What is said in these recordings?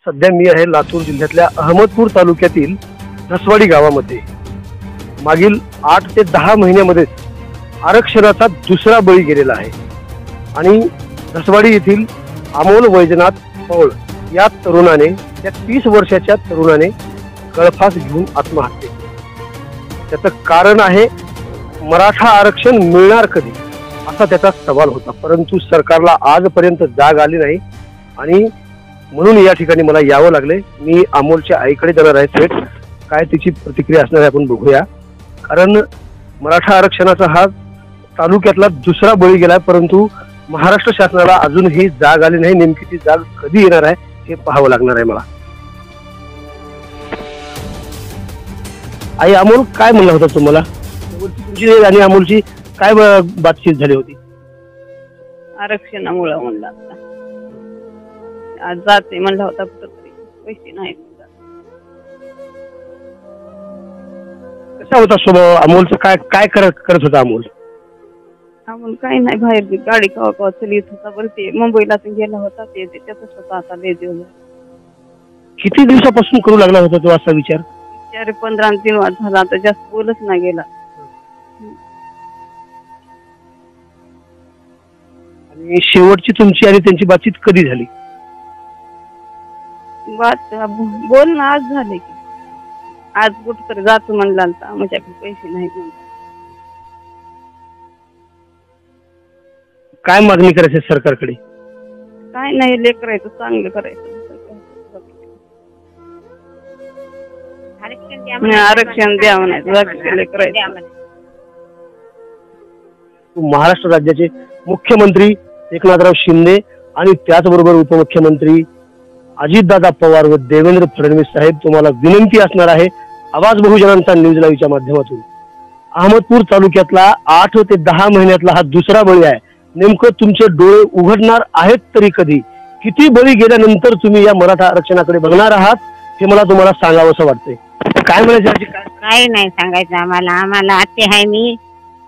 सध्या मी आहे लातूर जिल्ह्यातल्या अहमदपूर तालुक्यातील धसवाडी गावामध्ये। मागील 8 ते 10 महिन्यामध्ये आरक्षणाचा दुसरा बळी गेलेला आहे आणि धसवाडी येथील अमोल वैजनाथ पौळ या तरुणाने, या 30 वर्षाच्या तरुणाने गळफास घेऊन आत्महत्या केली। त्याचं कारण आहे मराठा आरक्षण मिळणार कधी असा त्याचा सवाल होता, परंतु सरकारला आजपर्यंत जाग आली नाही आणि म्हणून या ठिकाणी मला यावं लागले। मी अमोलच्या आईकडे जाणार आहे, थेट काय तिची प्रतिक्रिया असणार आहे आपण बघूया। कारण मराठा आरक्षणाचा हा तालुक्यातला दुसरा बळी गेलाय, परंतु महाराष्ट्र शासनाला अजूनही जाग आली नाही। नेमकी ती जाग कधी येणार आहे हे पाहावं लागणार आहे मला। आई, अमोल काय म्हणला होता तुम्हाला? तुमची आणि अमोलची काय बातचीत झाली होती? आरक्षणामुळे म्हणला आज जाते म्हणला होता, कुठतरी पैसे नाही। कसा होता स्वभाव अमोलचा? काय काय करत होता अमोल? अमोल काही नाही, बाहेर गाडी कवा कवा चलित होता, बरं ते मुंबईला गेला होता, ते त्याच होता। आता लय दिवस किती दिवसापासून करू लागला होता तो असा विचार? 15 दिन झाला, आता जास्त बोलच नाही गेला। आणि शेवटची तुमची आणि त्यांची बातचीत कधी झाली? बात बोलणं आज झाले की आज कुठतरी जातो म्हणला, माझ्याकडे पैसे नाहीत म्हणला। काय मागणी करायची सरकारकडे? काय नाही, लेकरायचं चांगलं करायचं, आरक्षण द्या म्हणायचं, लेकरायचं। महाराष्ट्र राज्याचे मुख्यमंत्री एकनाथराव शिंदे आणि त्याचबरोबर उपमुख्यमंत्री अजितदादा पवार व देवेंद्र फडणवीस साहेब, तुम्हाला विनंती असणार आहे आवाज बहुजनांचा न्यूज लाईव्हच्या माध्यमातून, अहमदपूर तालुक्यातला 8 ते 10 महिन्यातला हा दुसरा बळी आहे। नेमकं तुमचे डोळे उघडणार आहेत तरी कधी? किती बळी गेल्यानंतर तुम्ही या मराठा आरक्षणाकडे बघणार आहात हे मला तुम्हाला सांगावंसं वाटतंय। काय म्हणायचं? काय नाही सांगायचं आम्हाला आते आहे मी,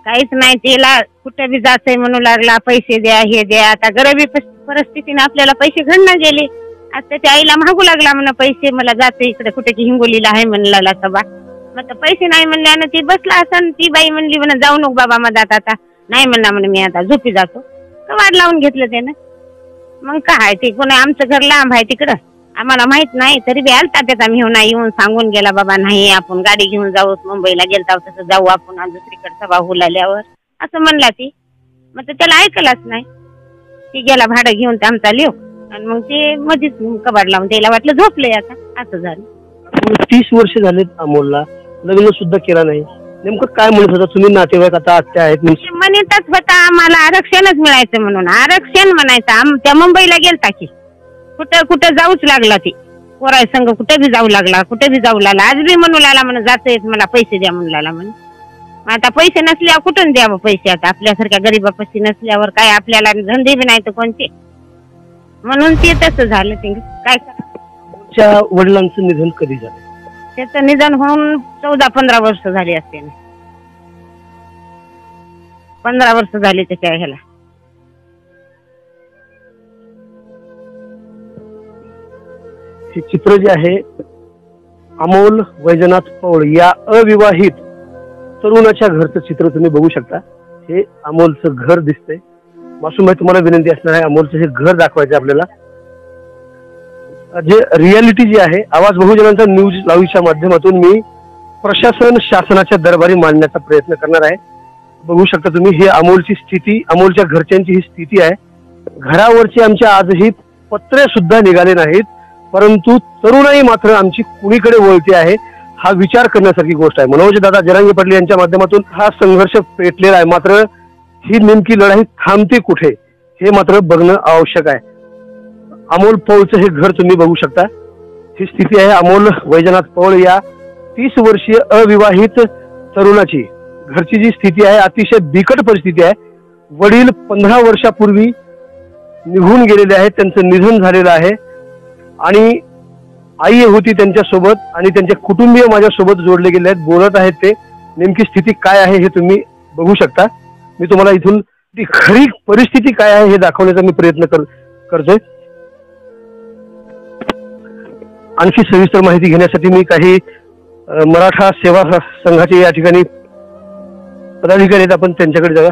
काहीच नाही। तिला कुठे बी जायचंय म्हणू लागला, पैसे द्या हे द्या। आता गरिबी परिस्थितीने आपल्याला पैसे घडणं गेले। आता त्याच्या आईला मागू लागला म्हणा पैसे, मला जाते इकडे कुठे की हिंगोलीला आहे म्हणला सभा, मग पैसे नाही म्हणल्यानं ती बसला असं। ती बाई म्हणली म्हणा जाऊ नको बाबा मधात, आता नाही म्हणला म्हणे मी आता झोपी जातो। वाट लावून घेतलं त्यानं। मग काय ते कोणी आमचं घर लांब आहे तिकडं, आम्हाला माहित नाही, तरी बी आलता त्याचा मेहुणा येऊन सांगून गेला, बाबा नाही आपण गाडी घेऊन जाऊ, मुंबईला गेलता तसं जाऊ आपण, आज दुसरीकडे सभा हुलाल्यावर असं म्हणला ती। मग त्याला ऐकलंच नाही, ती गेला भाडं घेऊन आमचा लिव, आणि मग ते मध्येच कबाड लावून त्याला वाटलं झोपलंय आता, असं झालं। 30 वर्ष झालेत अमोलला, लग्न सुद्धा केला नाही, नेमकं काय म्हणत होता तुम्ही? नातेवाईक आता आत्या आहेत म्हणतच होता आम्हाला आरक्षणच मिळायचं म्हणून, आरक्षण म्हणायचं। त्या मुंबईला गेलता की कुठं जाऊच लागला, ती पोराय संघ कुठे बी जाऊ लागला, कुठे बी जाऊ लागला। आज बी म्हणू लागला म्हणून जातोय मला पैसे द्या म्हणू लागला म्हणून। आता पैसे नसल्यावर कुठून द्यावं पैसे? आता आपल्यासारख्या गरीबापाशी नसल्यावर काय आपल्याला धंदे बी नाही तर कोणते, म्हणून ते तसं झालं। ते काय करा? वडिलांचं निधन कधी झालं? त्याचं निधन होऊन 14-15 वर्ष झाली असते ना, 15 वर्ष झाली त्याच्या ह्याला। हे चित्र जे आहे अमोल वैजनाथ पौळ या अविवाहित तरुणाच्या घरचं चित्र तुम्ही बघू शकता। हे अमोलचं घर दिसतंय। मासूमभाई, तुम्हाला विनंती असणार आहे अमोलचं हे घर दाखवायचं आपल्याला। जे रियालिटी जी आहे, आवाज बहुजनांचा न्यूज लाईव्हच्या माध्यमातून मी प्रशासन शासनाच्या दरबारी मांडण्याचा प्रयत्न करणार आहे। बघू शकता तुम्ही, ही अमोलची स्थिती, अमोलच्या घरच्यांची ही स्थिती आहे। घरावरची आमच्या आजही पत्रे सुद्धा निघाले नाहीत, परंतु तरुणाई मात्र आमची कुणीकडे वळते आहे हा विचार करण्यासारखी गोष्ट आहे। मनोजदादा जरांगे पाटील यांच्या माध्यमातून हा संघर्ष पेटलेला आहे, मात्र ही नेमकी लढाई थांबते कुठे हे मात्र बघणं आवश्यक आहे। अमोल पौळचं हे घर तुम्ही बघू शकता, ही स्थिती आहे अमोल वैजनाथ पौळ या 30 वर्षीय अविवाहित तरुणाची। घरची जी स्थिती आहे अतिशय बिकट परिस्थिती आहे। वडील 15 वर्षापूर्वी निघून गेलेले आहेत, त्यांचं निधन झालेलं आहे आणि आई होती त्यांच्या सोबत आणि त्यांचे कुटुंबीय माझ्या सोबत जोडले गेले आहेत, बोलत आहेत ते। नेमकी स्थिती काय आहे हे तुम्ही बघू शकता। मी तुम्हाला इथून ती खरी परिस्थिती काय आहे हे दाखवण्याचा मी प्रयत्न करतोय। आणखी सविस्तर माहिती घेण्यासाठी मी काही मराठा सेवा संघाचे या ठिकाणी पदाधिकारी आहेत, आपण त्यांच्याकडे जाऊया.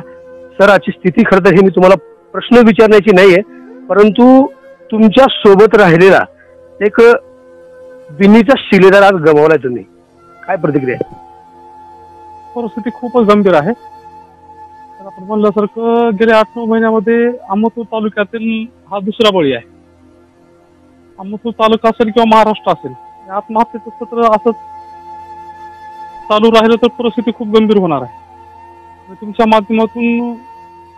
सर, आजची स्थिती खरं तर हे मी तुम्हाला प्रश्न विचारण्याची नाहीये, परंतु तुमच्या सोबत राहिलेला एक बिनीचा शिलेदार आज गमावलाय तुम्ही, काय प्रतिक्रिया आहे? परिस्थिती खूपच गंभीर आहे. तर आपण म्हणल्यासारखं गेल्या 8-9 महिन्यामध्ये अहमदपूर तालुक्यातील हा दुसरा बळी आहे. अहमदपूर तालुका असेल किंवा महाराष्ट्र असेल, आत्महत्येचं सत्र असंच चालू राहिलं तर परिस्थिती खूप गंभीर होणार आहे. तुमच्या माध्यमातून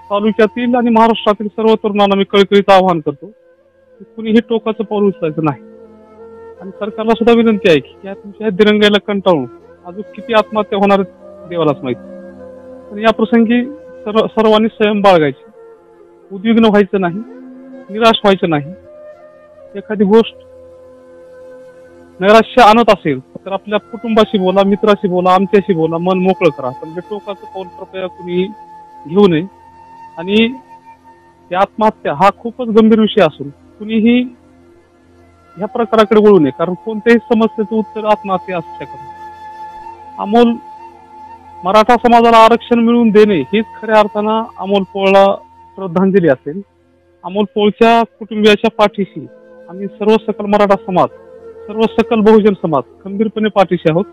तालुक्यातील आणि महाराष्ट्रातील सर्व तरुणांना मी कळकळीचं आवाहन करतो की कुणीही टोकाचं पाऊल उचलायचं नाही. आणि सरकारला सुद्धा विनंती आहे की या तुमच्या दिरंगाईला कंटाळून अजून किती आत्महत्या होणार देवालाच माहिती. पण या प्रसंगी सर्वांनी संयम बाळगायचे, उद्विग्न व्हायचं नाही, निराश व्हायचं नाही. एखादी गोष्ट नैराश्य आणत असेल तर आपल्या कुटुंबाशी बोला, मित्राशी बोला, आमच्याशी बोला, मन मोकळं करा. पण हे टोकाचं पाऊल कृपया कुणी घेऊ नये. आणि आत्महत्या हा खूपच गंभीर विषय असून कुणीही ह्या प्रकाराकडे वळू नये, कारण कोणत्याही समस्येचं उत्तर आत्महत्या असू शकत नाही. अमोल मराठा समाजाला आरक्षण मिळवून देणे हीच खऱ्या अर्थानं अमोल पोळला श्रद्धांजली असेल. अमोल पोळच्या कुटुंबियाच्या पाठीशी आम्ही सर्व सकल मराठा समाज, सर्व सकल बहुजन समाज खंबीरपणे पाठीशी आहोत.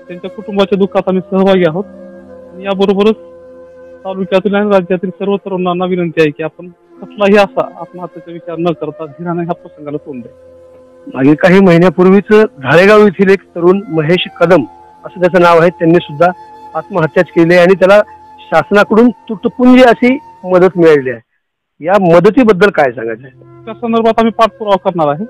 त्यांच्या कुटुंबाच्या दुःखात आम्ही सहभागी आहोत. आणि याबरोबरच तालुक्यातील आणि राज्यातील सर्व तरुणांना विनंती आहे की आपण कसलाही असा आत्महत्येचा विचार न करता धीराने ह्या प्रसंगाला तोंड द्या. मागे काही महिन्यापूर्वीच धारेगाव येथील एक तरुण महेश कदम असं त्याचं नाव आहे, त्यांनी सुद्धा आत्महत्याच केली आणि त्याला शासनाकडून तुटपुंजी अशी मदत मिळाली आहे. या मदतीबद्दल काय सांगायचं आहे? त्या संदर्भात आम्ही पाठपुरावा करणार आहे.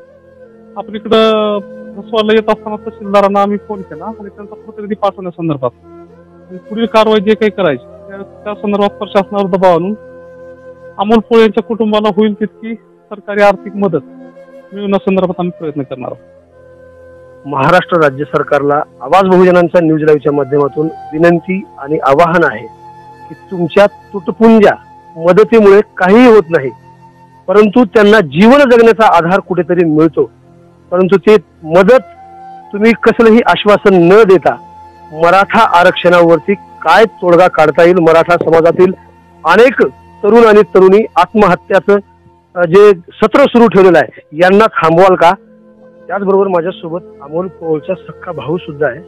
आपण इकडं भसवाला येत असताना तहसीलदारांना आम्ही फोन केला आणि त्यांचा प्रतिनिधी पाठवण्यासंदर्भात आणि पुढील कारवाई जे काही करायची त्या संदर्भात प्रशासनावर दबाव आणून अमोल पोळ यांच्या कुटुंबाला होईल तितकी सरकारी आर्थिक मदत मिळवण्यासंदर्भात आम्ही प्रयत्न करणार आहोत. महाराष्ट्र राज्य सरकारला आवाज बहुजनांचा न्यूज लाईव्हच्या माध्यमातून विनंती आणि आवाहन आहे की तुमच्या तुटपुंज्या मदतीमुळे काहीही होत नाही, परंतु त्यांना जीवन जगण्याचा आधार कुठेतरी मिळतो. परंतु ते मदत तुम्ही कसलंही आश्वासन न देता मराठा आरक्षणावरती काय तोडगा काढता येईल, मराठा समाजातील अनेक तरुण आणि तरुणी आत्महत्याचं जे सत्र सुरू ठेवलेलं आहे यांना थांबवाल का? त्याचबरोबर माझ्यासोबत अमोल पोळचा सख्खा भाऊ सुद्धा आहे.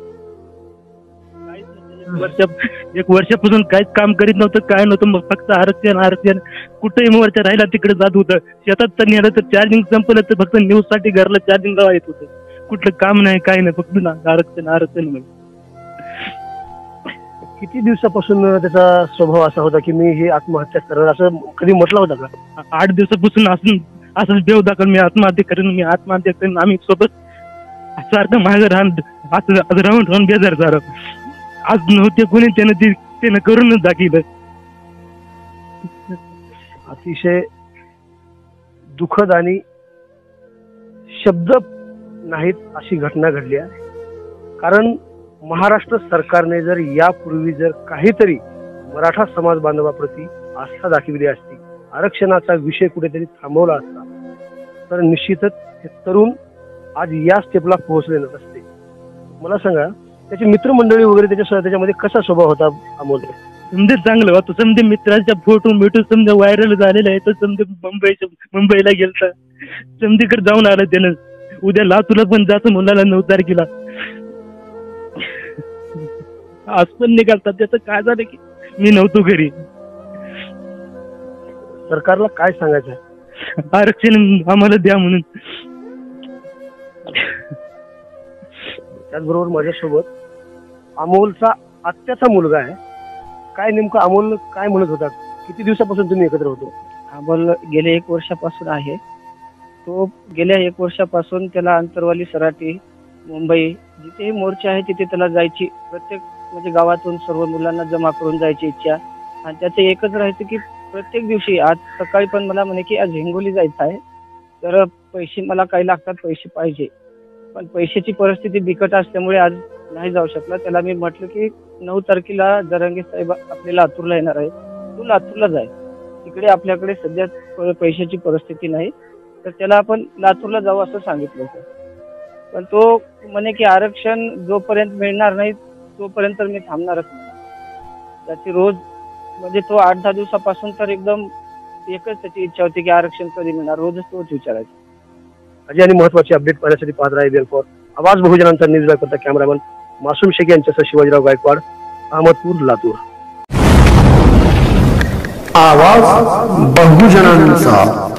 एक वर्षापासून काहीच काम करीत नव्हतं, काय नव्हतं, मग फक्त आरक्षण कुठेही मोर्चा राहिला तिकडे जात होतं. शेतात तर नेलं तर चार्जिंग संपलं तर फक्त न्यूज साठी घरला चार्जिंग लावा येत होतं. कुठलं काम नाही, काही नाही, फक्त आरक्षण. किती दिवसापासून त्याचा स्वभाव असा होता की मी हे आत्महत्या करणार, असं कधी म्हटलं होतं का? 8 दिवसापासून असं देव दाखल मी आत्महत्या करेन. आम्ही सोबत सारखं माझं राहून बेजार झालं. आज नव्हते कोणी त्यानं करूनच दाखिलं. अतिशय दुःखद आणि शब्द नाहीत अशी घटना घडली आहे. कारण महाराष्ट्र सरकारने जर यापूर्वी जर काहीतरी मराठा समाज बांधवाप्रती आस्था दाखविली असती, आरक्षणाचा विषय कुठेतरी थांबवला असता, तर निश्चितच हे तरुण आज या स्टेपला पोहोचले नसते. मला सांगा, त्याची मित्रमंडळी वगैरे त्याच्यामध्ये कसा स्वभाव होता अमोल? समजे चांगलं होतं. समजे मित्राच्या फोटो समजा व्हायरल झालेला आहे. तर समजे मुंबईला गेलता, समजेकडे जाऊन आलं त्यानं. उद्या लातूरला पण जायचं मुलाला 9 तारखेला. आज पण निघालतात. त्याचं काय झालं की मी नव्हतो घरी. सरकारला काय सांगायचं? आरक्षण आम्हाला द्या म्हणून. त्याचबरोबर माझ्यासोबत अमोलचा आत्याचा मुलगा आहे. काय नेमकं अमोल काय म्हणत होता? किती दिवसापासून तुम्ही एकत्र होतो? अमोल गेल्या 1 वर्षापासून आहे. तो गेल्या 1 वर्षापासून त्याला अंतरवाली, सराटी, मुंबई जिथे मोर्चा आहे तिथे त्याला जायची, प्रत्येक म्हणजे गावातून सर्व मुलांना जमा करून जायची इच्छा. आणि त्याचं एकच राहायचं की प्रत्येक दिवशी, आज सकाळी पण मला म्हणे की आज हिंगोली जायचं आहे, तर पैसे मला काही लागतात, पैसे पाहिजे. पण पैशाची परिस्थिती बिकट असल्यामुळे आज नाही जाऊ शकला. त्याला मी म्हटलं की 9 तारखेला जरांगे साहेब आपल्या लातूरला येणार आहे, तू लातूरला जाय, तिकडे आपल्याकडे सध्या पैशाची परिस्थिती नाही, तर त्याला आपण लातूरला जाऊ असं सांगितलं होतं. पण तो म्हणे की आरक्षण जोपर्यंत मिळणार नाही तोपर्यंत मी थांबणारच नाही. त्याची रोज म्हणजे तो 8-10 दिवसापासून तर एकदम एकच त्याची इच्छा होती की आरक्षण कधी मिळणार, रोजच तोच विचारायचा. अजय आणि महत्वाची अपडेट पाहण्यासाठी पाहत राहा ABN फॉर आवाज बहुजनांचा न्यूज करता कॅमेरामन मासूम शेख यांच्यासह शिवाजीराव गायकवाड, अहमदपूर, लातूर. आवाज बहुजनांचा.